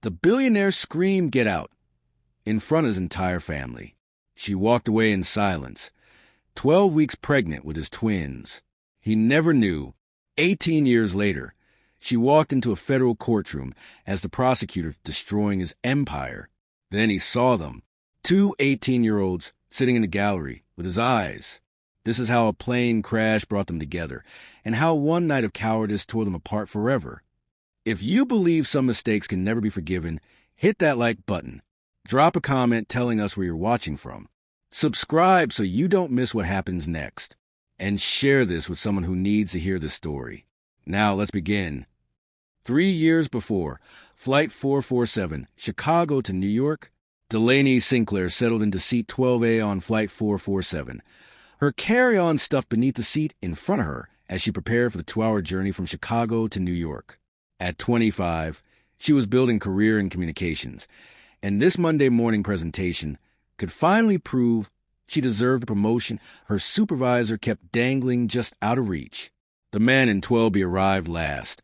The billionaire screamed, "Get out!" in front of his entire family. She walked away in silence, 12 weeks pregnant with his twins. He never knew. 18 years later, she walked into a federal courtroom as the prosecutor destroying his empire. Then he saw them, two 18-year-olds sitting in the gallery with his eyes. This is how a plane crash brought them together, and how one night of cowardice tore them apart forever. If you believe some mistakes can never be forgiven, hit that like button. Drop a comment telling us where you're watching from. Subscribe so you don't miss what happens next. And share this with someone who needs to hear this story. Now let's begin. 3 years before, Flight 447, Chicago to New York, Delaney Sinclair settled into seat 12A on Flight 447. Her carry-on stuffed beneath the seat in front of her as she prepared for the 2-hour journey from Chicago to New York. At 25, she was building career in communications, and this Monday morning presentation could finally prove she deserved the promotion her supervisor kept dangling just out of reach. The man in 12B arrived last,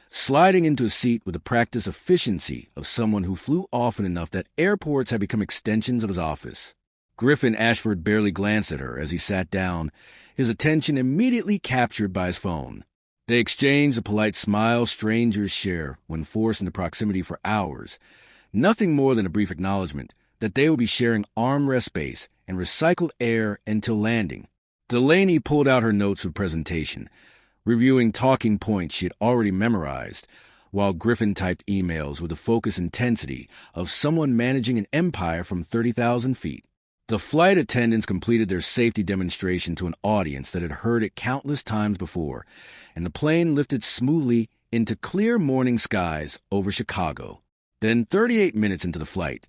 sliding into a seat with the practiced efficiency of someone who flew often enough that airports had become extensions of his office. Griffin Ashford barely glanced at her as he sat down, his attention immediately captured by his phone. They exchanged a polite smile strangers share when forced into proximity for hours, nothing more than a brief acknowledgement that they would be sharing armrest space and recycled air until landing. Delaney pulled out her notes of presentation, reviewing talking points she had already memorized, while Griffin typed emails with the focused intensity of someone managing an empire from 30,000 feet. The flight attendants completed their safety demonstration to an audience that had heard it countless times before, and the plane lifted smoothly into clear morning skies over Chicago. Then, 38 minutes into the flight,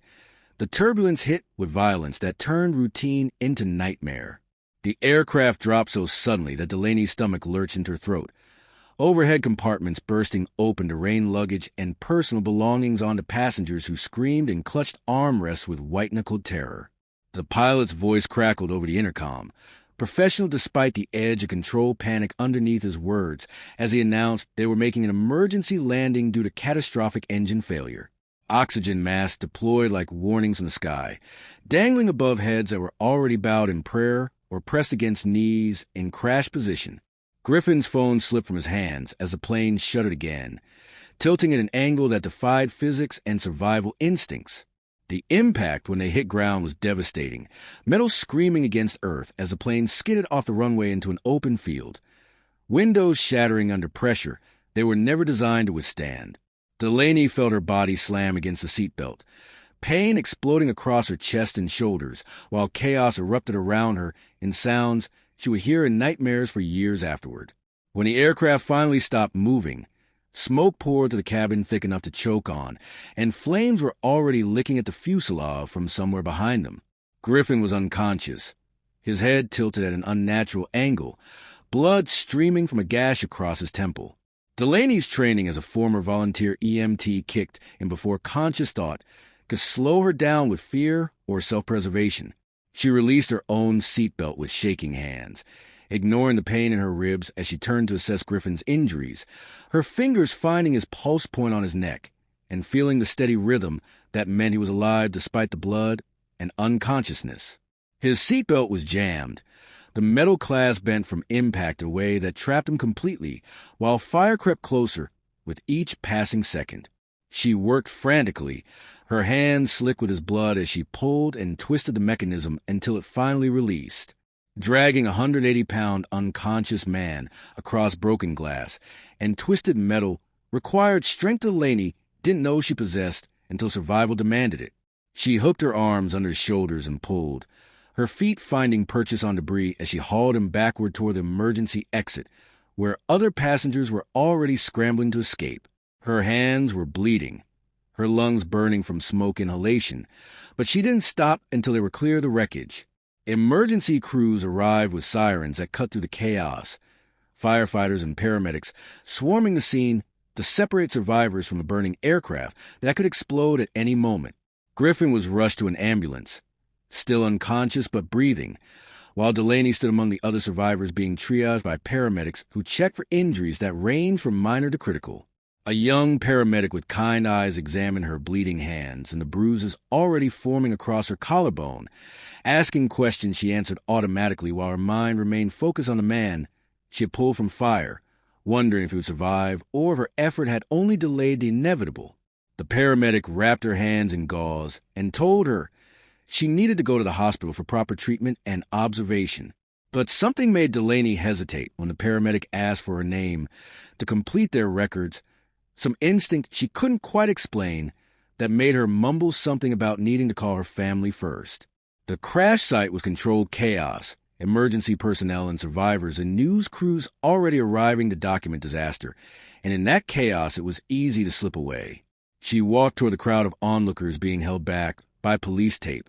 the turbulence hit with violence that turned routine into nightmare. The aircraft dropped so suddenly that Delaney's stomach lurched into her throat, overhead compartments bursting open to rain luggage and personal belongings onto passengers who screamed and clutched armrests with white-knuckled terror. The pilot's voice crackled over the intercom, professional despite the edge of control panic underneath his words, as he announced they were making an emergency landing due to catastrophic engine failure. Oxygen masks deployed like warnings in the sky, dangling above heads that were already bowed in prayer or pressed against knees in crash position. Griffin's phone slipped from his hands as the plane shuddered again, tilting at an angle that defied physics and survival instincts. The impact when they hit ground was devastating, metal screaming against earth as the plane skidded off the runway into an open field. Windows shattering under pressure they were never designed to withstand. Delaney felt her body slam against the seatbelt, pain exploding across her chest and shoulders, while chaos erupted around her in sounds she would hear in nightmares for years afterward. When the aircraft finally stopped moving, smoke poured to the cabin thick enough to choke on, and flames were already licking at the fuselage from somewhere behind them. Griffin was unconscious, his head tilted at an unnatural angle, blood streaming from a gash across his temple. Delaney's training as a former volunteer EMT kicked in before conscious thought could slow her down with fear or self-preservation. She released her own seatbelt with shaking hands, ignoring the pain in her ribs as she turned to assess Griffin's injuries, her fingers finding his pulse point on his neck and feeling the steady rhythm that meant he was alive despite the blood and unconsciousness. His seatbelt was jammed, the metal clasp bent from impact in a way that trapped him completely, while fire crept closer with each passing second. She worked frantically, her hands slick with his blood as she pulled and twisted the mechanism until it finally released. Dragging a 180-pound unconscious man across broken glass and twisted metal required strength Delaney didn't know she possessed until survival demanded it. She hooked her arms under his shoulders and pulled, her feet finding purchase on debris as she hauled him backward toward the emergency exit, where other passengers were already scrambling to escape. Her hands were bleeding, her lungs burning from smoke inhalation, but she didn't stop until they were clear of the wreckage. Emergency crews arrived with sirens that cut through the chaos, firefighters and paramedics swarming the scene to separate survivors from a burning aircraft that could explode at any moment. Griffin was rushed to an ambulance, still unconscious but breathing, while Delaney stood among the other survivors being triaged by paramedics who checked for injuries that ranged from minor to critical. A young paramedic with kind eyes examined her bleeding hands and the bruises already forming across her collarbone. Asking questions she answered automatically while her mind remained focused on the man she had pulled from fire, wondering if he would survive or if her effort had only delayed the inevitable. The paramedic wrapped her hands in gauze and told her she needed to go to the hospital for proper treatment and observation. But something made Delaney hesitate when the paramedic asked for her name to complete their records, some instinct she couldn't quite explain that made her mumble something about needing to call her family first. The crash site was controlled chaos, emergency personnel and survivors and news crews already arriving to document disaster, and in that chaos it was easy to slip away. She walked toward the crowd of onlookers being held back by police tape,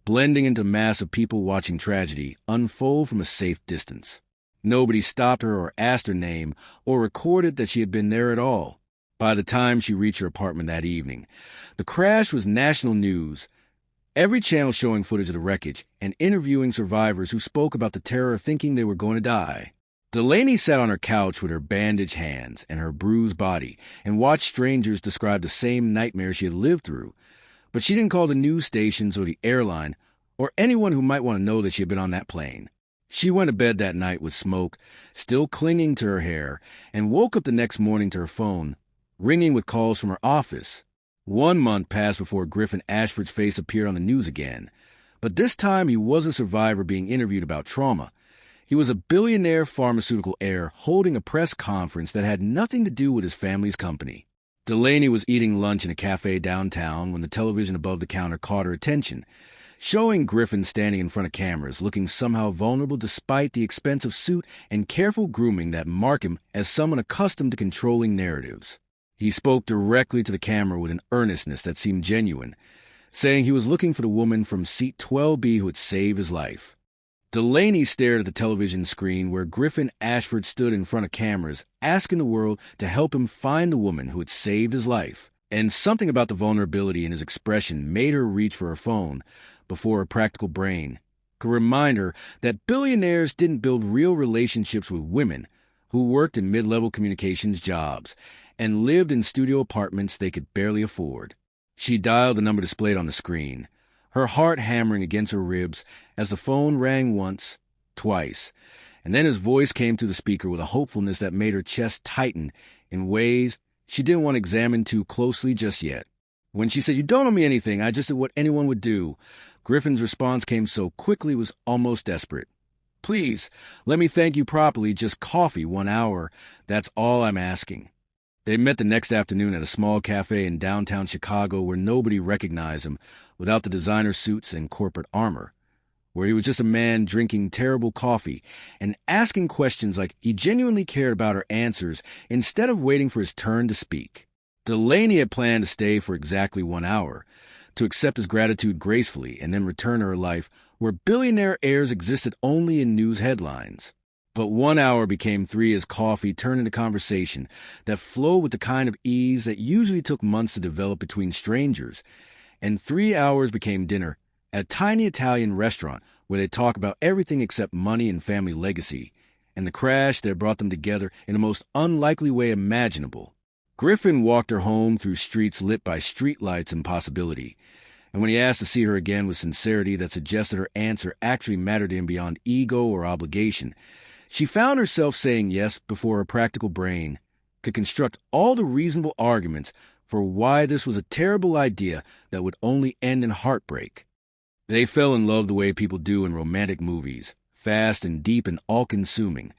blending into a mass of people watching tragedy unfold from a safe distance. Nobody stopped her or asked her name or recorded that she had been there at all. By the time she reached her apartment that evening, the crash was national news, every channel showing footage of the wreckage and interviewing survivors who spoke about the terror thinking they were going to die. Delaney sat on her couch with her bandaged hands and her bruised body and watched strangers describe the same nightmare she had lived through, but she didn't call the news stations or the airline or anyone who might want to know that she had been on that plane. She went to bed that night with smoke still clinging to her hair and woke up the next morning to her phone ringing with calls from her office. 1 month passed before Griffin Ashford's face appeared on the news again, but this time he was a survivor being interviewed about trauma. He was a billionaire pharmaceutical heir holding a press conference that had nothing to do with his family's company. Delaney was eating lunch in a cafe downtown when the television above the counter caught her attention, showing Griffin standing in front of cameras, looking somehow vulnerable despite the expensive suit and careful grooming that mark him as someone accustomed to controlling narratives. He spoke directly to the camera with an earnestness that seemed genuine, saying he was looking for the woman from seat 12B who would save his life. Delaney stared at the television screen where Griffin Ashford stood in front of cameras, asking the world to help him find the woman who had saved his life. And something about the vulnerability in his expression made her reach for her phone before her practical brain could remind her that billionaires didn't build real relationships with women who worked in mid-level communications jobs and lived in studio apartments they could barely afford. She dialed the number displayed on the screen, her heart hammering against her ribs as the phone rang once, twice, and then his voice came through the speaker with a hopefulness that made her chest tighten in ways she didn't want to examine too closely just yet. When she said, "You don't owe me anything, I just did what anyone would do," Griffin's response came so quickly it was almost desperate. "Please, let me thank you properly, just coffee, 1 hour, that's all I'm asking." They met the next afternoon at a small cafe in downtown Chicago where nobody recognized him without the designer suits and corporate armor, where he was just a man drinking terrible coffee and asking questions like he genuinely cared about her answers instead of waiting for his turn to speak. Delaney had planned to stay for exactly 1 hour, to accept his gratitude gracefully and then return to her life where billionaire heirs existed only in news headlines. But 1 hour became 3 as coffee turned into conversation that flowed with the kind of ease that usually took months to develop between strangers, and 3 hours became dinner at a tiny Italian restaurant where they talked about everything except money and family legacy, and the crash that brought them together in the most unlikely way imaginable. Griffin walked her home through streets lit by streetlights and possibility, and when he asked to see her again with sincerity that suggested her answer actually mattered to him beyond ego or obligation, she found herself saying yes before her practical brain could construct all the reasonable arguments for why this was a terrible idea that would only end in heartbreak. They fell in love the way people do in romantic movies, fast and deep and all-consuming,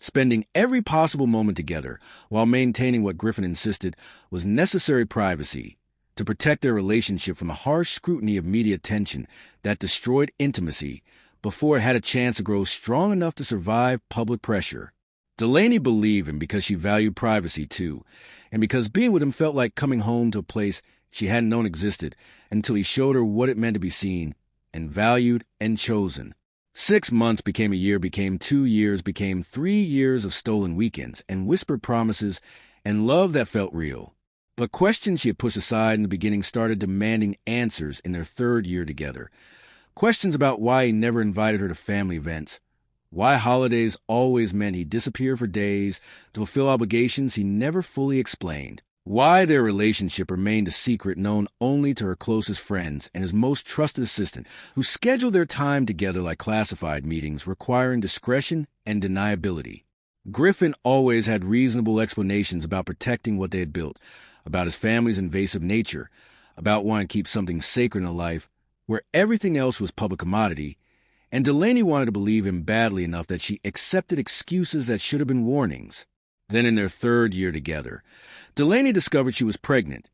spending every possible moment together while maintaining what Griffin insisted was necessary privacy to protect their relationship from the harsh scrutiny of media attention that destroyed intimacy before it had a chance to grow strong enough to survive public pressure. Delaney believed him because she valued privacy too, and because being with him felt like coming home to a place she hadn't known existed until he showed her what it meant to be seen and valued and chosen. 6 months became a year, became 2 years, became 3 years of stolen weekends and whispered promises and love that felt real. But questions she had pushed aside in the beginning started demanding answers in their 3rd year together. Questions about why he never invited her to family events, why holidays always meant he'd disappear for days to fulfill obligations he never fully explained. Why their relationship remained a secret known only to her closest friends and his most trusted assistant, who scheduled their time together like classified meetings requiring discretion and deniability. Griffin always had reasonable explanations about protecting what they had built, about his family's invasive nature, about wanting to keep something sacred in a life where everything else was public commodity, and Delaney wanted to believe him badly enough that she accepted excuses that should have been warnings. Then in their third year together, Delaney discovered she was pregnant.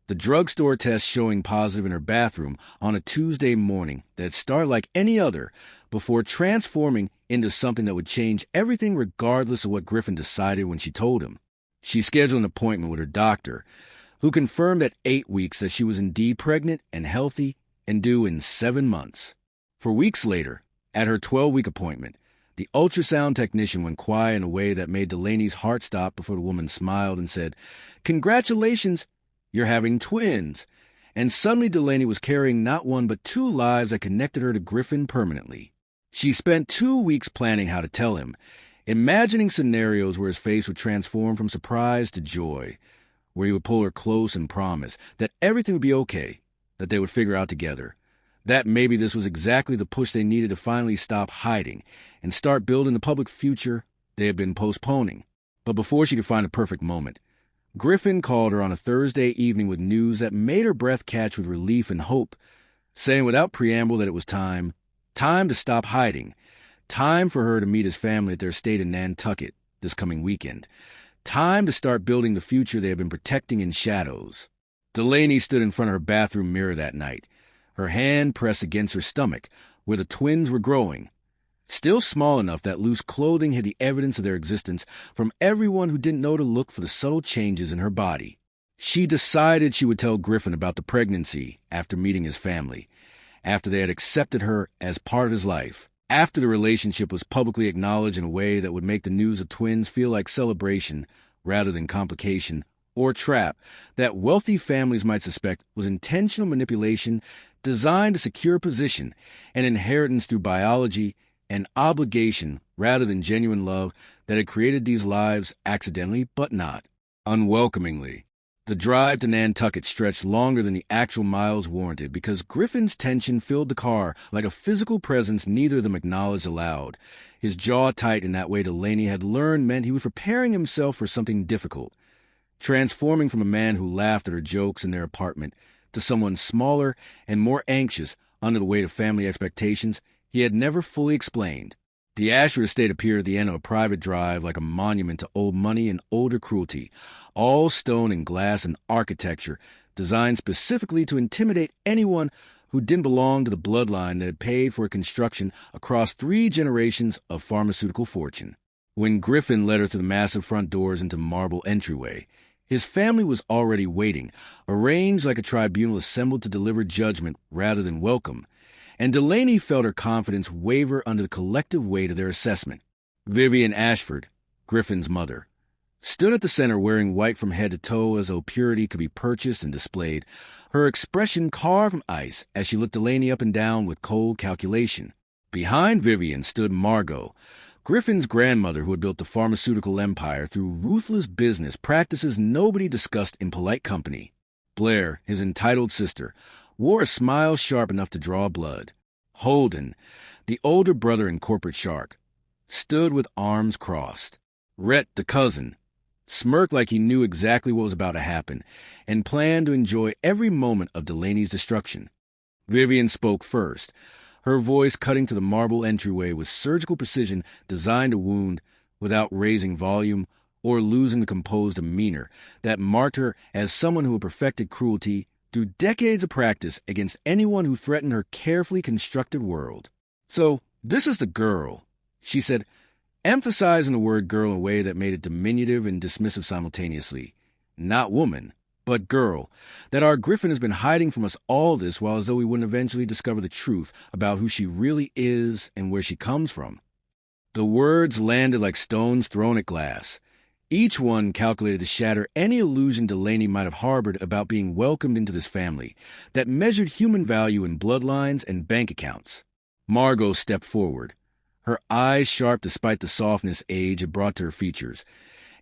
The drugstore test showing positive in her bathroom on a Tuesday morning that started like any other before transforming into something that would change everything regardless of what Griffin decided when she told him. She scheduled an appointment with her doctor, who confirmed at 8 weeks that she was indeed pregnant and healthy and due in 7 months. For weeks later, at her 12-week appointment, the ultrasound technician went quiet in a way that made Delaney's heart stop before the woman smiled and said, "Congratulations, you're having twins." And suddenly Delaney was carrying not one but 2 lives that connected her to Griffin permanently. She spent 2 weeks planning how to tell him, imagining scenarios where his face would transform from surprise to joy, where he would pull her close and promise that everything would be okay, that they would figure out together, that maybe this was exactly the push they needed to finally stop hiding and start building the public future they had been postponing. But before she could find the perfect moment, Griffin called her on a Thursday evening with news that made her breath catch with relief and hope, saying without preamble that it was time to stop hiding, time for her to meet his family at their estate in Nantucket this coming weekend, time to start building the future they had been protecting in shadows. Delaney stood in front of her bathroom mirror that night, her hand pressed against her stomach, where the twins were growing, still small enough that loose clothing hid the evidence of their existence from everyone who didn't know to look for the subtle changes in her body. She decided she would tell Griffin about the pregnancy after meeting his family, after they had accepted her as part of his life, after the relationship was publicly acknowledged in a way that would make the news of twins feel like celebration rather than complication or trap that wealthy families might suspect was intentional manipulation designed to secure position and inheritance through biology and obligation rather than genuine love that had created these lives accidentally but not unwelcomingly. The drive to Nantucket stretched longer than the actual miles warranted because Griffin's tension filled the car like a physical presence neither of them acknowledged aloud. His jaw tight in that way Delaney had learned meant he was preparing himself for something difficult, transforming from a man who laughed at her jokes in their apartment to someone smaller and more anxious under the weight of family expectations he had never fully explained. The Asher estate appeared at the end of a private drive like a monument to old money and older cruelty, all stone and glass and architecture designed specifically to intimidate anyone who didn't belong to the bloodline that had paid for construction across 3 generations of pharmaceutical fortune. When Griffin led her to the massive front doors into the marble entryway, his family was already waiting, arranged like a tribunal assembled to deliver judgment rather than welcome, and Delaney felt her confidence waver under the collective weight of their assessment. Vivian Ashford, Griffin's mother, stood at the center wearing white from head to toe as though purity could be purchased and displayed, her expression carved from ice as she looked Delaney up and down with cold calculation. Behind Vivian stood Margot, Griffin's grandmother who had built the pharmaceutical empire through ruthless business practices nobody discussed in polite company. Blair, his entitled sister, wore a smile sharp enough to draw blood. Holden, the older brother and corporate shark, stood with arms crossed. Rhett, the cousin, smirked like he knew exactly what was about to happen and planned to enjoy every moment of Delaney's destruction. Vivian spoke first, her voice cutting to the marble entryway with surgical precision designed to wound without raising volume or losing the composed demeanor that marked her as someone who had perfected cruelty through decades of practice against anyone who threatened her carefully constructed world. "So, this is the girl," she said, emphasizing the word girl in a way that made it diminutive and dismissive simultaneously. "Not woman, but girl, that our Griffin has been hiding from us all this while as though we wouldn't eventually discover the truth about who she really is and where she comes from." The words landed like stones thrown at glass, each one calculated to shatter any illusion Delaney might have harbored about being welcomed into this family that measured human value in bloodlines and bank accounts. Margot stepped forward, her eyes sharp despite the softness age had brought to her features,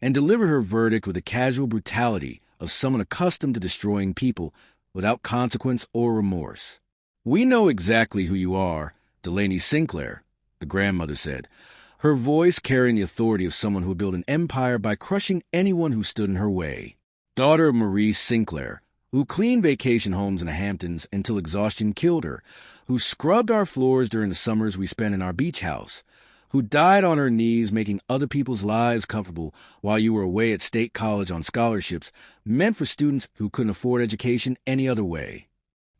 and delivered her verdict with the casual brutality of someone accustomed to destroying people without consequence or remorse. "We know exactly who you are, Delaney Sinclair," the grandmother said, her voice carrying the authority of someone who would build an empire by crushing anyone who stood in her way. Daughter of Maurice Sinclair, who cleaned vacation homes in the Hamptons until exhaustion killed her, who scrubbed our floors during the summers we spent in our beach house, who died on her knees making other people's lives comfortable while you were away at State College on scholarships meant for students who couldn't afford education any other way.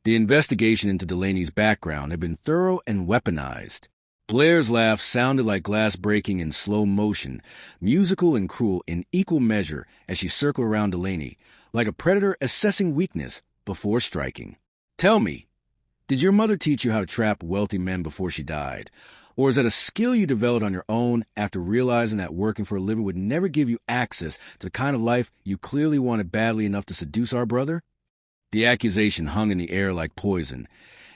The investigation into Delaney's background had been thorough and weaponized. Blair's laugh sounded like glass breaking in slow motion, musical and cruel in equal measure as she circled around Delaney, like a predator assessing weakness before striking. "Tell me, did your mother teach you how to trap wealthy men before she died? Or is that a skill you developed on your own after realizing that working for a living would never give you access to the kind of life you clearly wanted badly enough to seduce our brother?" The accusation hung in the air like poison,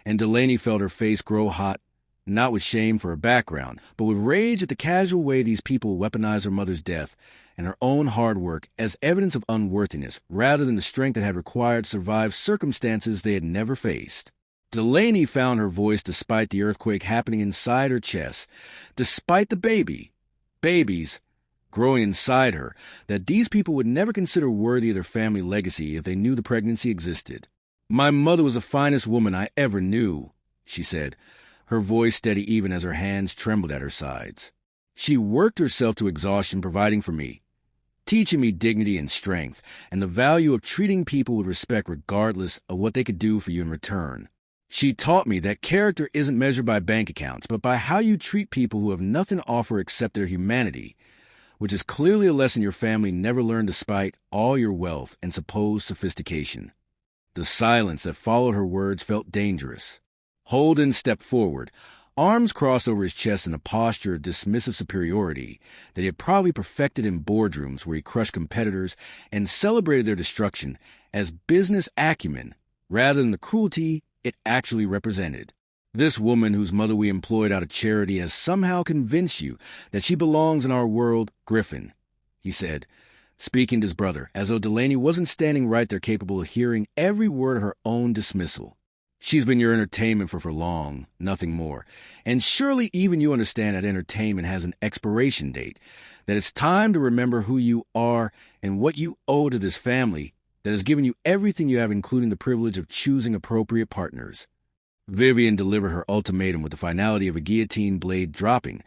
and Delaney felt her face grow hot, not with shame for her background, but with rage at the casual way these people weaponized her mother's death and her own hard work as evidence of unworthiness rather than the strength that had required to survive circumstances they had never faced. Delaney found her voice despite the earthquake happening inside her chest, despite the babies growing inside her, that these people would never consider worthy of their family legacy if they knew the pregnancy existed. "My mother was the finest woman I ever knew," she said, her voice steady even as her hands trembled at her sides. "She worked herself to exhaustion providing for me, teaching me dignity and strength, and the value of treating people with respect regardless of what they could do for you in return. She taught me that character isn't measured by bank accounts, but by how you treat people who have nothing to offer except their humanity, which is clearly a lesson your family never learned despite all your wealth and supposed sophistication." The silence that followed her words felt dangerous. Holden stepped forward, arms crossed over his chest in a posture of dismissive superiority that he had probably perfected in boardrooms where he crushed competitors and celebrated their destruction as business acumen rather than the cruelty it actually represented. "This woman whose mother we employed out of charity has somehow convinced you that she belongs in our world, Griffin," he said, speaking to his brother, as though Delaney wasn't standing right there capable of hearing every word of her own dismissal. "She's been your entertainment for long, nothing more. And surely even you understand that entertainment has an expiration date, that it's time to remember who you are and what you owe to this family that has given you everything you have, including the privilege of choosing appropriate partners." Vivian delivered her ultimatum with the finality of a guillotine blade dropping,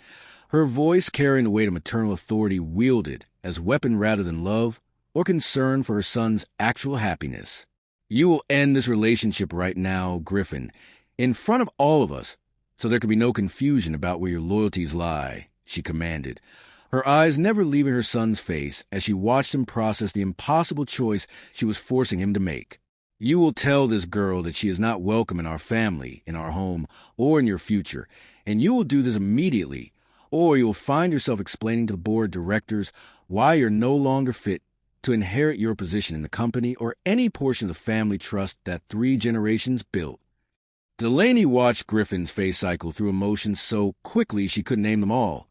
her voice carrying the weight of maternal authority wielded as weapon rather than love or concern for her son's actual happiness. "You will end this relationship right now, Griffin, in front of all of us, so there can be no confusion about where your loyalties lie," she commanded, her eyes never leaving her son's face as she watched him process the impossible choice she was forcing him to make. "You will tell this girl that she is not welcome in our family, in our home, or in your future, and you will do this immediately, or you will find yourself explaining to the board of directors why you're no longer fit to inherit your position in the company or any portion of the family trust that 3 generations built." Delaney watched Griffin's face cycle through emotions so quickly she couldn't name them all.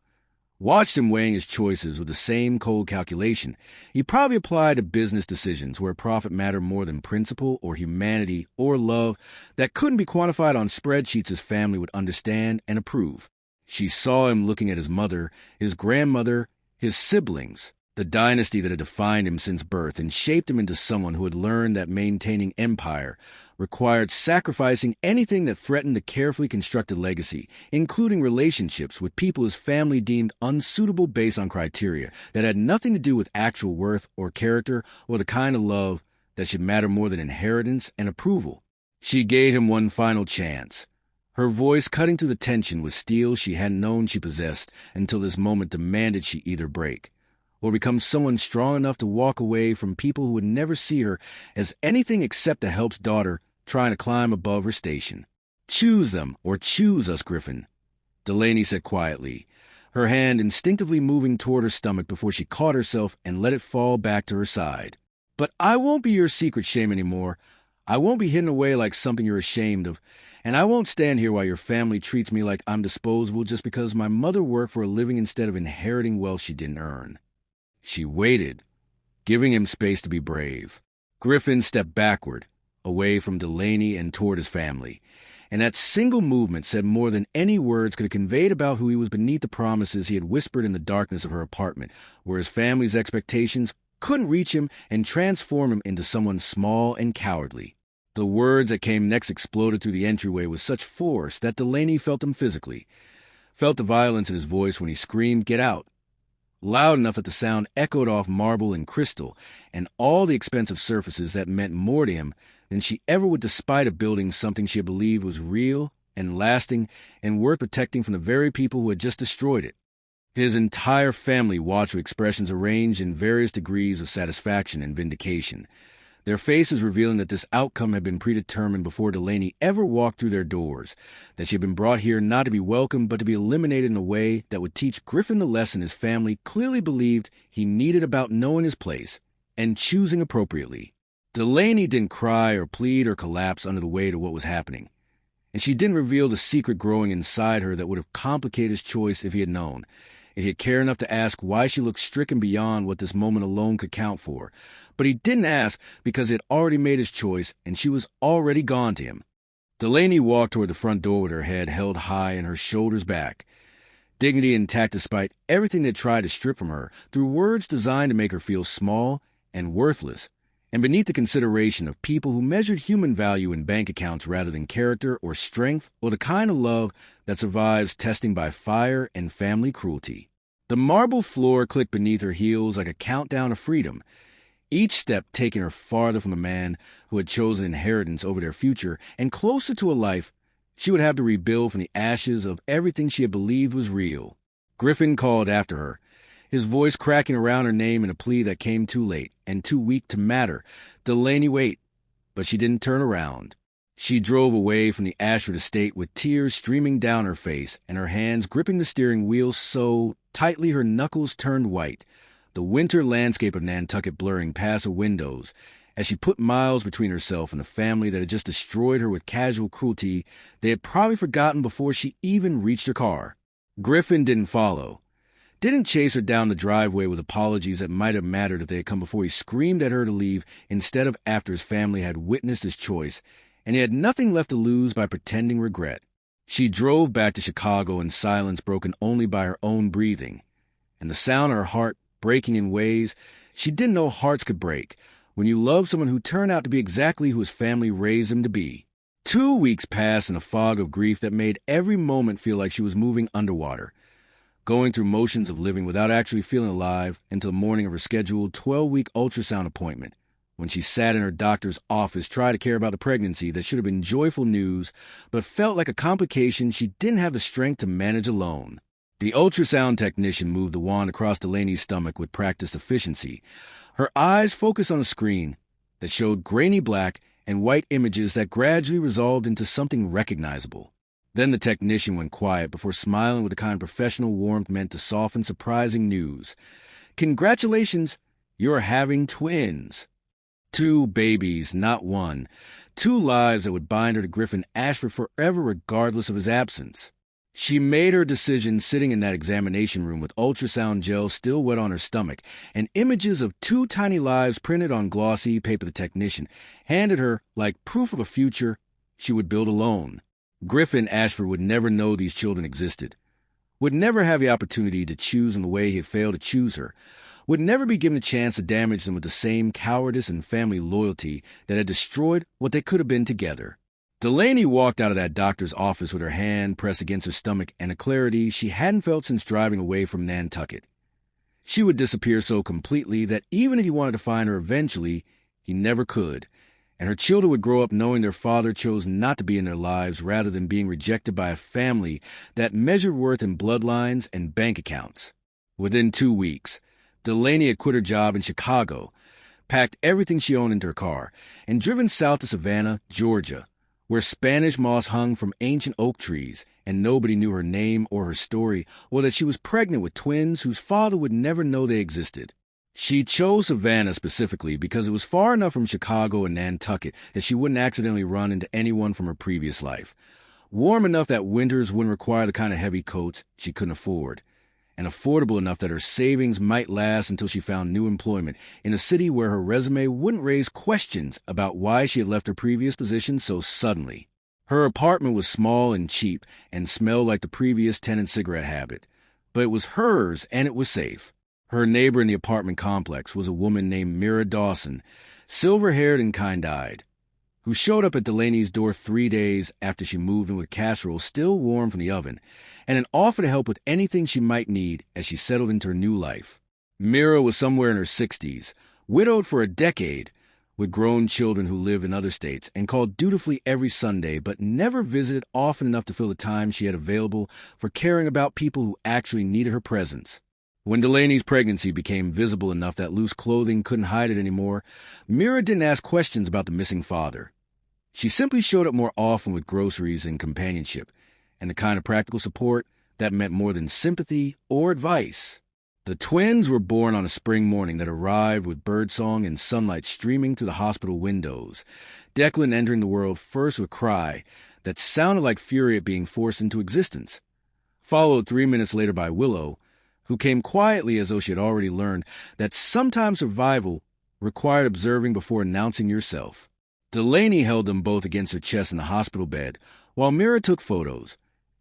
Watched him weighing his choices with the same cold calculation he probably applied to business decisions where profit mattered more than principle or humanity or love that couldn't be quantified on spreadsheets his family would understand and approve. She saw him looking at his mother, his grandmother, his siblings, the dynasty that had defined him since birth and shaped him into someone who had learned that maintaining empire required sacrificing anything that threatened the carefully constructed legacy, including relationships with people his family deemed unsuitable based on criteria that had nothing to do with actual worth or character or the kind of love that should matter more than inheritance and approval. She gave him one final chance, her voice cutting through the tension with steel she hadn't known she possessed until this moment demanded she either break or become someone strong enough to walk away from people who would never see her as anything except a help's daughter trying to climb above her station. "Choose them, or choose us, Griffin," Delaney said quietly, her hand instinctively moving toward her stomach before she caught herself and let it fall back to her side. "But I won't be your secret shame anymore. I won't be hidden away like something you're ashamed of, and I won't stand here while your family treats me like I'm disposable just because my mother worked for a living instead of inheriting wealth she didn't earn." She waited, giving him space to be brave. Griffin stepped backward, away from Delaney and toward his family. And that single movement said more than any words could have conveyed about who he was beneath the promises he had whispered in the darkness of her apartment, where his family's expectations couldn't reach him and transform him into someone small and cowardly. The words that came next exploded through the entryway with such force that Delaney felt them physically. Felt the violence in his voice when he screamed, "Get out!" Loud enough that the sound echoed off marble and crystal and all the expensive surfaces that meant more to him than she ever would, despite of building something she had believed was real and lasting and worth protecting from the very people who had just destroyed it. His entire family watched with expressions arranged in various degrees of satisfaction and vindication, their faces revealing that this outcome had been predetermined before Delaney ever walked through their doors, that she had been brought here not to be welcomed but to be eliminated in a way that would teach Griffin the lesson his family clearly believed he needed about knowing his place and choosing appropriately. Delaney didn't cry or plead or collapse under the weight of what was happening, and she didn't reveal the secret growing inside her that would have complicated his choice if he had known, if he had cared enough to ask why she looked stricken beyond what this moment alone could count for. But he didn't ask because he had already made his choice and she was already gone to him. Delaney walked toward the front door with her head held high and her shoulders back, dignity intact despite everything they tried to strip from her through words designed to make her feel small and worthless, and beneath the consideration of people who measured human value in bank accounts rather than character or strength or the kind of love that survives testing by fire and family cruelty. The marble floor clicked beneath her heels like a countdown to freedom, each step taking her farther from the man who had chosen inheritance over their future and closer to a life she would have to rebuild from the ashes of everything she had believed was real. Griffin called after her, his voice cracking around her name in a plea that came too late and too weak to matter. "Delaney, wait." But she didn't turn around. She drove away from the Ashford estate with tears streaming down her face and her hands gripping the steering wheel so tightly her knuckles turned white, the winter landscape of Nantucket blurring past her windows as she put miles between herself and the family that had just destroyed her with casual cruelty they had probably forgotten before she even reached her car. Griffin didn't follow. Didn't chase her down the driveway with apologies that might have mattered if they had come before he screamed at her to leave instead of after his family had witnessed his choice, and he had nothing left to lose by pretending regret. She drove back to Chicago in silence broken only by her own breathing, and the sound of her heart breaking in ways she didn't know hearts could break when you love someone who turned out to be exactly who his family raised him to be. 2 weeks passed in a fog of grief that made every moment feel like she was moving underwater, going through motions of living without actually feeling alive until the morning of her scheduled 12-week ultrasound appointment, when she sat in her doctor's office trying to care about the pregnancy that should have been joyful news, but felt like a complication she didn't have the strength to manage alone. The ultrasound technician moved the wand across Delaney's stomach with practiced efficiency, her eyes focused on a screen that showed grainy black and white images that gradually resolved into something recognizable. Then the technician went quiet before smiling with the kind of professional warmth meant to soften surprising news. "Congratulations, you're having twins." 2 babies, not one. 2 lives that would bind her to Griffin Ashford forever regardless of his absence. She made her decision sitting in that examination room with ultrasound gel still wet on her stomach and images of 2 tiny lives printed on glossy paper the technician handed her like proof of a future she would build alone. Griffin Ashford would never know these children existed, would never have the opportunity to choose in the way he had failed to choose her, would never be given a chance to damage them with the same cowardice and family loyalty that had destroyed what they could have been together. Delaney walked out of that doctor's office with her hand pressed against her stomach and a clarity she hadn't felt since driving away from Nantucket. She would disappear so completely that even if he wanted to find her eventually, he never could, and her children would grow up knowing their father chose not to be in their lives rather than being rejected by a family that measured worth in bloodlines and bank accounts. Within 2 weeks, Delaney had quit her job in Chicago, packed everything she owned into her car, and driven south to Savannah, Georgia, where Spanish moss hung from ancient oak trees, and nobody knew her name or her story, or that she was pregnant with twins whose father would never know they existed. She chose Savannah specifically because it was far enough from Chicago and Nantucket that she wouldn't accidentally run into anyone from her previous life, warm enough that winters wouldn't require the kind of heavy coats she couldn't afford, and affordable enough that her savings might last until she found new employment in a city where her resume wouldn't raise questions about why she had left her previous position so suddenly. Her apartment was small and cheap and smelled like the previous tenant's cigarette habit, but it was hers and it was safe. Her neighbor in the apartment complex was a woman named Mira Dawson, silver-haired and kind-eyed, who showed up at Delaney's door 3 days after she moved in with casserole still warm from the oven, and an offer to help with anything she might need as she settled into her new life. Mira was somewhere in her 60s, widowed for a decade, with grown children who lived in other states, and called dutifully every Sunday, but never visited often enough to fill the time she had available for caring about people who actually needed her presence. When Delaney's pregnancy became visible enough that loose clothing couldn't hide it anymore, Mira didn't ask questions about the missing father. She simply showed up more often with groceries and companionship, and the kind of practical support that meant more than sympathy or advice. The twins were born on a spring morning that arrived with birdsong and sunlight streaming through the hospital windows, Declan entering the world first with a cry that sounded like fury at being forced into existence, followed 3 minutes later by Willow, who came quietly as though she had already learned that sometimes survival required observing before announcing yourself. Delaney held them both against her chest in the hospital bed, while Mira took photos,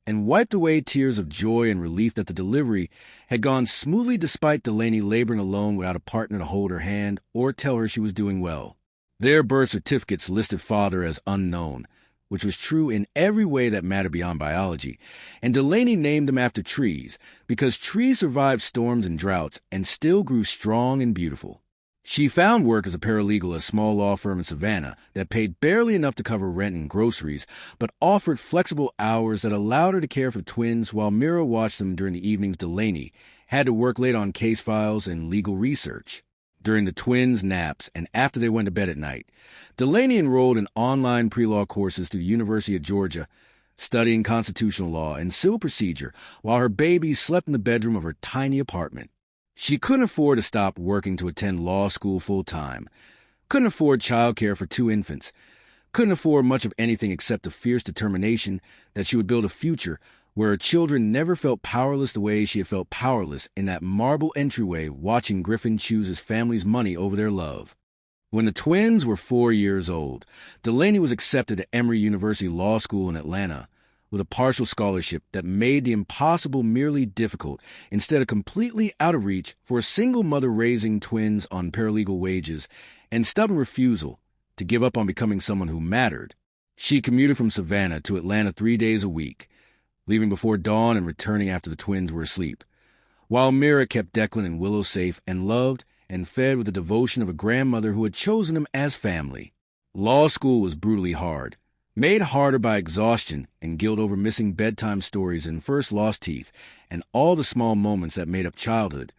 and wiped away tears of joy and relief that the delivery had gone smoothly despite Delaney laboring alone without a partner to hold her hand or tell her she was doing well. Their birth certificates listed father as unknown, which was true in every way that mattered beyond biology, and Delaney named them after trees, because trees survived storms and droughts and still grew strong and beautiful. She found work as a paralegal at a small law firm in Savannah that paid barely enough to cover rent and groceries, but offered flexible hours that allowed her to care for twins while Mira watched them during the evenings. Delaney had to work late on case files and legal research. During the twins' naps and after they went to bed at night, Delaney enrolled in online pre-law courses through the University of Georgia, studying constitutional law and civil procedure while her babies slept in the bedroom of her tiny apartment. She couldn't afford to stop working to attend law school full-time, couldn't afford childcare for 2 infants, couldn't afford much of anything except a fierce determination that she would build a future where her children never felt powerless the way she had felt powerless in that marble entryway watching Griffin choose his family's money over their love. When the twins were 4 years old, Delaney was accepted at Emory University Law School in Atlanta, with a partial scholarship that made the impossible merely difficult instead of completely out of reach for a single mother raising twins on paralegal wages and stubborn refusal to give up on becoming someone who mattered. She commuted from Savannah to Atlanta 3 days a week, leaving before dawn and returning after the twins were asleep, while Mira kept Declan and Willow safe and loved and fed with the devotion of a grandmother who had chosen them as family. Law school was brutally hard, made harder by exhaustion and guilt over missing bedtime stories and first lost teeth and all the small moments that made up childhood.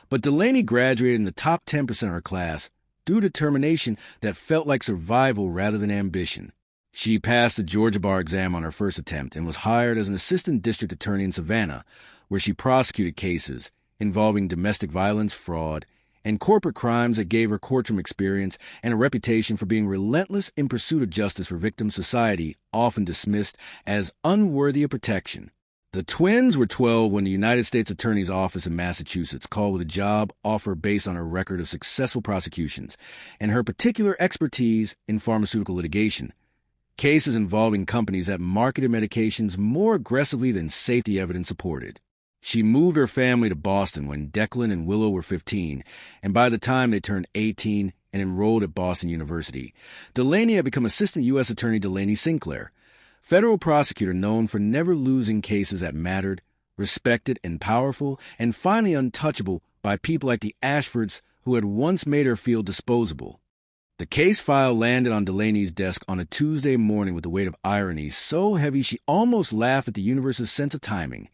But Delaney graduated in the top 10% of her class through determination that felt like survival rather than ambition. She passed the Georgia bar exam on her first attempt and was hired as an assistant district attorney in Savannah, where she prosecuted cases involving domestic violence, fraud, and corporate crimes that gave her courtroom experience and a reputation for being relentless in pursuit of justice for victims society often dismissed as unworthy of protection. The twins were 12 when the United States Attorney's Office in Massachusetts called with a job offer based on her record of successful prosecutions and her particular expertise in pharmaceutical litigation, cases involving companies that marketed medications more aggressively than safety evidence supported. She moved her family to Boston when Declan and Willow were 15, and by the time they turned 18 and enrolled at Boston University, Delaney had become Assistant U.S. Attorney Delaney Sinclair, federal prosecutor known for never losing cases that mattered, respected and powerful, and finally untouchable by people like the Ashfords who had once made her feel disposable. The case file landed on Delaney's desk on a Tuesday morning with the weight of irony so heavy she almost laughed at the universe's sense of timing.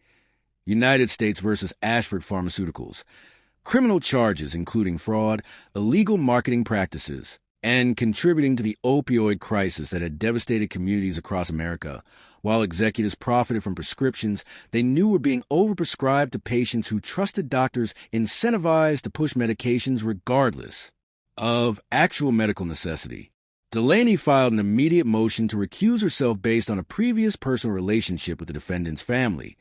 United States versus Ashford Pharmaceuticals. Criminal charges including fraud, illegal marketing practices, and contributing to the opioid crisis that had devastated communities across America, while executives profited from prescriptions they knew were being overprescribed to patients who trusted doctors incentivized to push medications regardless of actual medical necessity. Delaney filed an immediate motion to recuse herself based on a previous personal relationship with the defendant's family,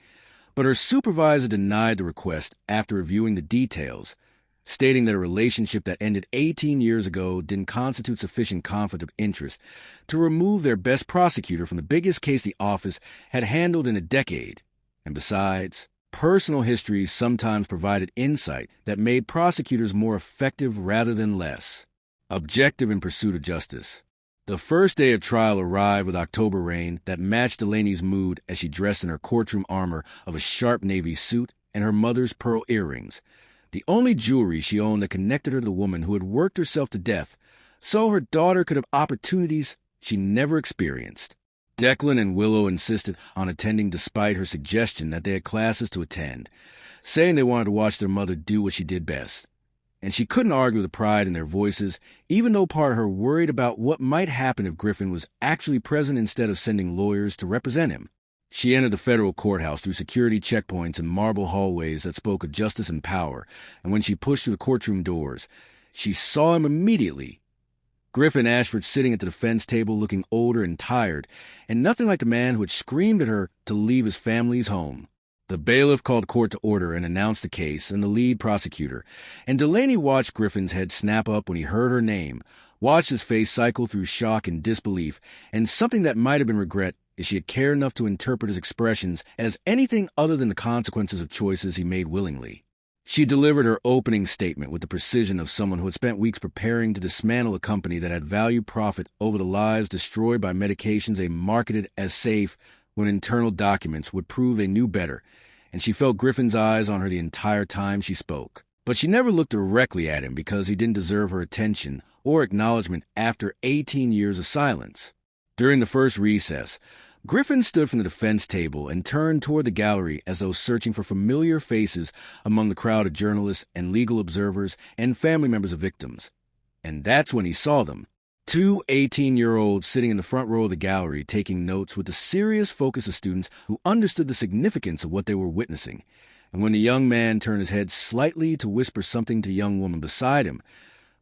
But her supervisor denied the request after reviewing the details, stating that a relationship that ended 18 years ago didn't constitute sufficient conflict of interest to remove their best prosecutor from the biggest case the office had handled in a decade. And besides, personal histories sometimes provided insight that made prosecutors more effective rather than less objective in pursuit of justice. The first day of trial arrived with October rain that matched Delaney's mood as she dressed in her courtroom armor of a sharp navy suit and her mother's pearl earrings, the only jewelry she owned that connected her to the woman who had worked herself to death, so her daughter could have opportunities she never experienced. Declan and Willow insisted on attending despite her suggestion that they had classes to attend, saying they wanted to watch their mother do what she did best. And she couldn't argue with the pride in their voices, even though part of her worried about what might happen if Griffin was actually present instead of sending lawyers to represent him. She entered the federal courthouse through security checkpoints and marble hallways that spoke of justice and power, and when she pushed through the courtroom doors, she saw him immediately. Griffin Ashford sitting at the defense table looking older and tired, and nothing like the man who had screamed at her to leave his family's home. The bailiff called court to order and announced the case and the lead prosecutor, and Delaney watched Griffin's head snap up when he heard her name, watched his face cycle through shock and disbelief, and something that might have been regret if she had cared enough to interpret his expressions as anything other than the consequences of choices he made willingly. She delivered her opening statement with the precision of someone who had spent weeks preparing to dismantle a company that had valued profit over the lives destroyed by medications they marketed as safe when internal documents would prove they knew better, and she felt Griffin's eyes on her the entire time she spoke. But she never looked directly at him because he didn't deserve her attention or acknowledgement after 18 years of silence. During the first recess, Griffin stood from the defense table and turned toward the gallery as though searching for familiar faces among the crowd of journalists and legal observers and family members of victims. And that's when he saw them. Two 18-year-olds sitting in the front row of the gallery taking notes with the serious focus of students who understood the significance of what they were witnessing. And when the young man turned his head slightly to whisper something to the young woman beside him,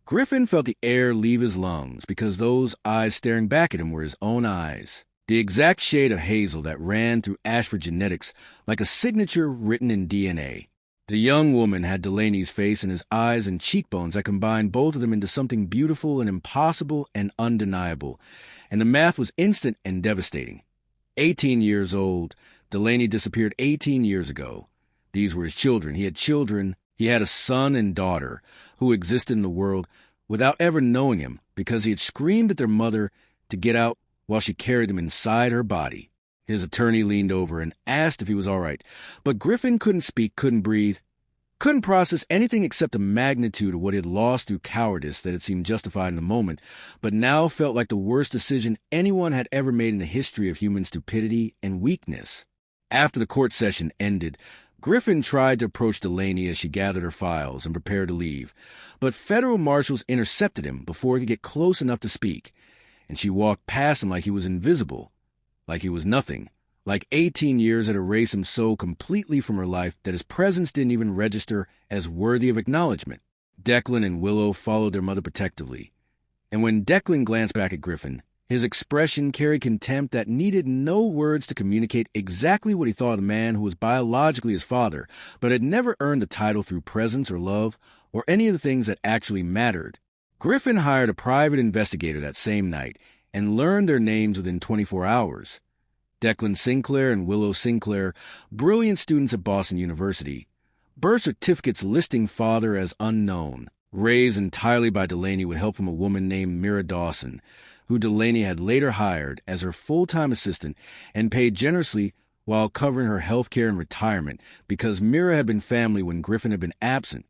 Griffin felt the air leave his lungs because those eyes staring back at him were his own eyes. The exact shade of hazel that ran through Ashford genetics like a signature written in DNA. The young woman had Delaney's face and his eyes and cheekbones that combined both of them into something beautiful and impossible and undeniable, and the math was instant and devastating. 18 years old, Delaney disappeared 18 years ago. These were his children. He had children. He had a son and daughter who existed in the world without ever knowing him because he had screamed at their mother to get out while she carried him inside her body. His attorney leaned over and asked if he was all right, but Griffin couldn't speak, couldn't breathe, couldn't process anything except the magnitude of what he had lost through cowardice that had seemed justified in the moment, but now felt like the worst decision anyone had ever made in the history of human stupidity and weakness. After the court session ended, Griffin tried to approach Delaney as she gathered her files and prepared to leave, but federal marshals intercepted him before he could get close enough to speak, and she walked past him like he was invisible, like he was nothing, like 18 years had erased him so completely from her life that his presence didn't even register as worthy of acknowledgement. Declan and Willow followed their mother protectively, and when Declan glanced back at Griffin, his expression carried contempt that needed no words to communicate exactly what he thought of the man who was biologically his father, but had never earned the title through presence or love or any of the things that actually mattered. Griffin hired a private investigator that same night and learned their names within 24 hours. Declan Sinclair and Willow Sinclair, brilliant students at Boston University, birth certificates listing father as unknown, raised entirely by Delaney with help from a woman named Mira Dawson, who Delaney had later hired as her full-time assistant and paid generously while covering her health care and retirement because Mira had been family when Griffin had been absent,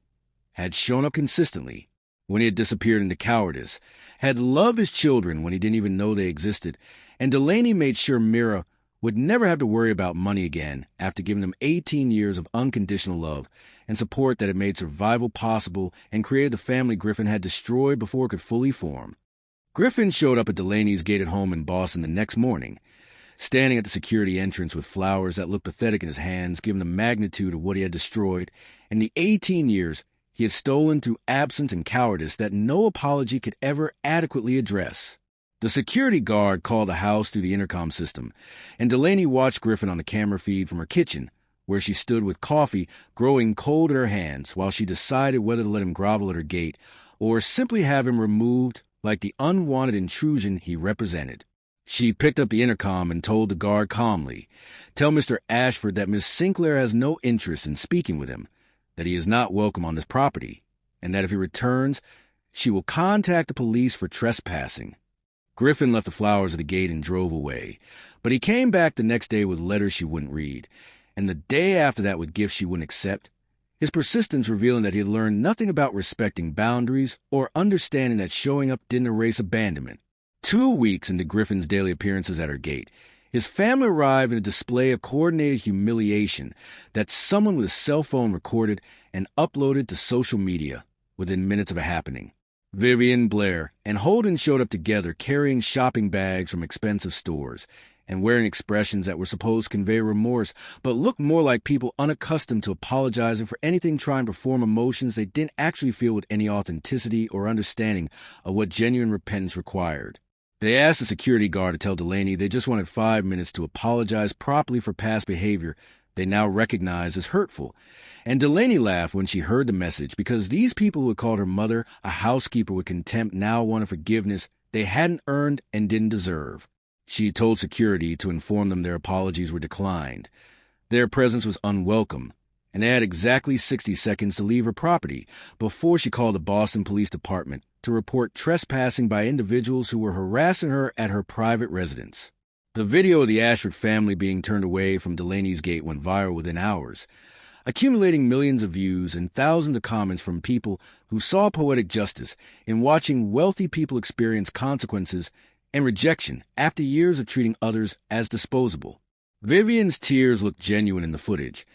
had shown up consistently when he had disappeared into cowardice, had loved his children when he didn't even know they existed, and Delaney made sure Mira would never have to worry about money again after giving them 18 years of unconditional love and support that had made survival possible and created the family Griffin had destroyed before it could fully form. Griffin showed up at Delaney's gated home in Boston the next morning, standing at the security entrance with flowers that looked pathetic in his hands given the magnitude of what he had destroyed and the 18 years he had stolen through absence and cowardice that no apology could ever adequately address. The security guard called the house through the intercom system, and Delaney watched Griffin on the camera feed from her kitchen, where she stood with coffee growing cold in her hands while she decided whether to let him grovel at her gate or simply have him removed like the unwanted intrusion he represented. She picked up the intercom and told the guard calmly, "Tell Mr. Ashford that Miss Sinclair has no interest in speaking with him, that he is not welcome on this property, and that if he returns, she will contact the police for trespassing." Griffin left the flowers at the gate and drove away, but he came back the next day with letters she wouldn't read, and the day after that with gifts she wouldn't accept, his persistence revealing that he had learned nothing about respecting boundaries or understanding that showing up didn't erase abandonment. 2 weeks into Griffin's daily appearances at her gate, his family arrived in a display of coordinated humiliation that someone with a cell phone recorded and uploaded to social media within minutes of it happening. Vivian, Blair, and Holden showed up together carrying shopping bags from expensive stores and wearing expressions that were supposed to convey remorse but looked more like people unaccustomed to apologizing for anything trying to perform emotions they didn't actually feel with any authenticity or understanding of what genuine repentance required. They asked the security guard to tell Delaney they just wanted 5 minutes to apologize properly for past behavior they now recognized as hurtful. And Delaney laughed when she heard the message because these people who had called her mother a housekeeper with contempt now wanted forgiveness they hadn't earned and didn't deserve. She told security to inform them their apologies were declined. Their presence was unwelcome, and they had exactly 60 seconds to leave her property before she called the Boston Police Department to report trespassing by individuals who were harassing her at her private residence. The video of the Ashford family being turned away from Delaney's gate went viral within hours, accumulating millions of views and thousands of comments from people who saw poetic justice in watching wealthy people experience consequences and rejection after years of treating others as disposable. Vivian's tears looked genuine in the footage.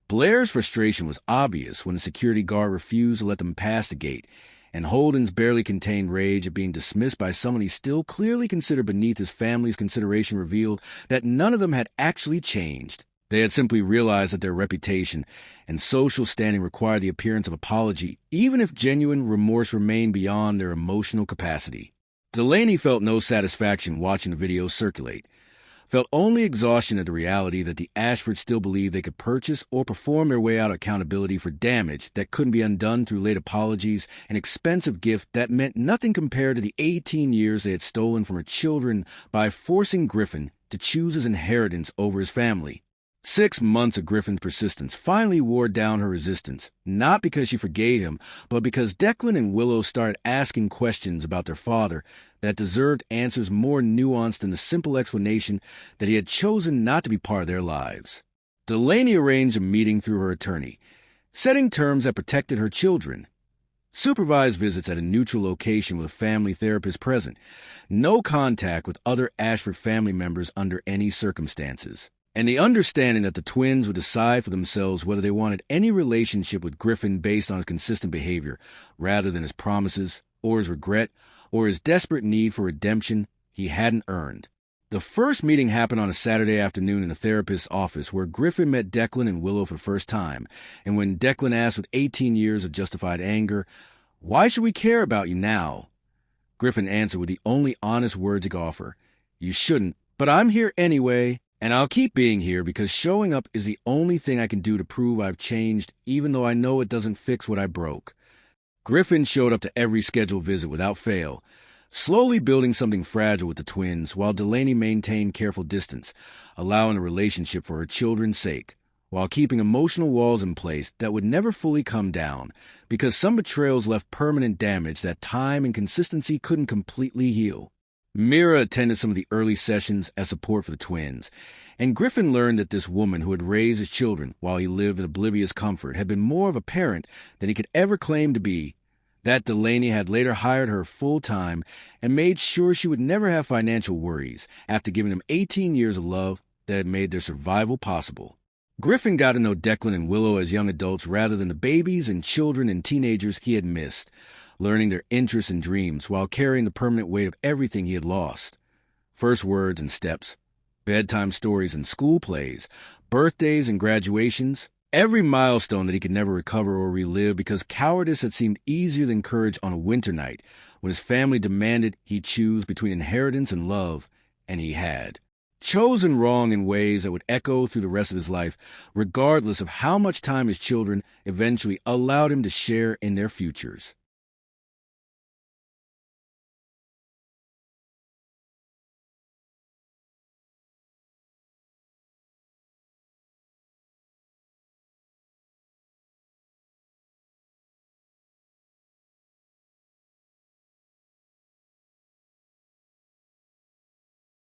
Blair's frustration was obvious when the security guard refused to let them pass the gate, and Holden's barely contained rage at being dismissed by someone he still clearly considered beneath his family's consideration revealed that none of them had actually changed. They had simply realized that their reputation and social standing required the appearance of apology, even if genuine remorse remained beyond their emotional capacity. Delaney felt no satisfaction watching the video circulate, felt only exhaustion at the reality that the Ashfords still believed they could purchase or perform their way out of accountability for damage that couldn't be undone through late apologies, an expensive gift that meant nothing compared to the 18 years they had stolen from her children by forcing Griffin to choose his inheritance over his family. 6 months of Griffin's persistence finally wore down her resistance, not because she forgave him, but because Declan and Willow started asking questions about their father that deserved answers more nuanced than the simple explanation that he had chosen not to be part of their lives. Delaney arranged a meeting through her attorney, setting terms that protected her children. Supervised visits at a neutral location with a family therapist present. No contact with other Ashford family members under any circumstances. And the understanding that the twins would decide for themselves whether they wanted any relationship with Griffin based on his consistent behavior, rather than his promises, or his regret, or his desperate need for redemption he hadn't earned. The first meeting happened on a Saturday afternoon in the therapist's office where Griffin met Declan and Willow for the first time, and when Declan asked with 18 years of justified anger, "Why should we care about you now?" Griffin answered with the only honest words he could offer, "You shouldn't, but I'm here anyway. And I'll keep being here because showing up is the only thing I can do to prove I've changed, even though I know it doesn't fix what I broke." Griffin showed up to every scheduled visit without fail, slowly building something fragile with the twins while Delaney maintained careful distance, allowing the relationship for her children's sake, while keeping emotional walls in place that would never fully come down because some betrayals left permanent damage that time and consistency couldn't completely heal. Mira attended some of the early sessions as support for the twins, and Griffin learned that this woman who had raised his children while he lived in oblivious comfort had been more of a parent than he could ever claim to be, that Delaney had later hired her full-time and made sure she would never have financial worries after giving them 18 years of love that had made their survival possible. Griffin got to know Declan and Willow as young adults rather than the babies and children and teenagers he had missed, learning their interests and dreams while carrying the permanent weight of everything he had lost. First words and steps, bedtime stories and school plays, birthdays and graduations, every milestone that he could never recover or relive because cowardice had seemed easier than courage on a winter night when his family demanded he choose between inheritance and love, and he had. chosen wrong in ways that would echo through the rest of his life, regardless of how much time his children eventually allowed him to share in their futures.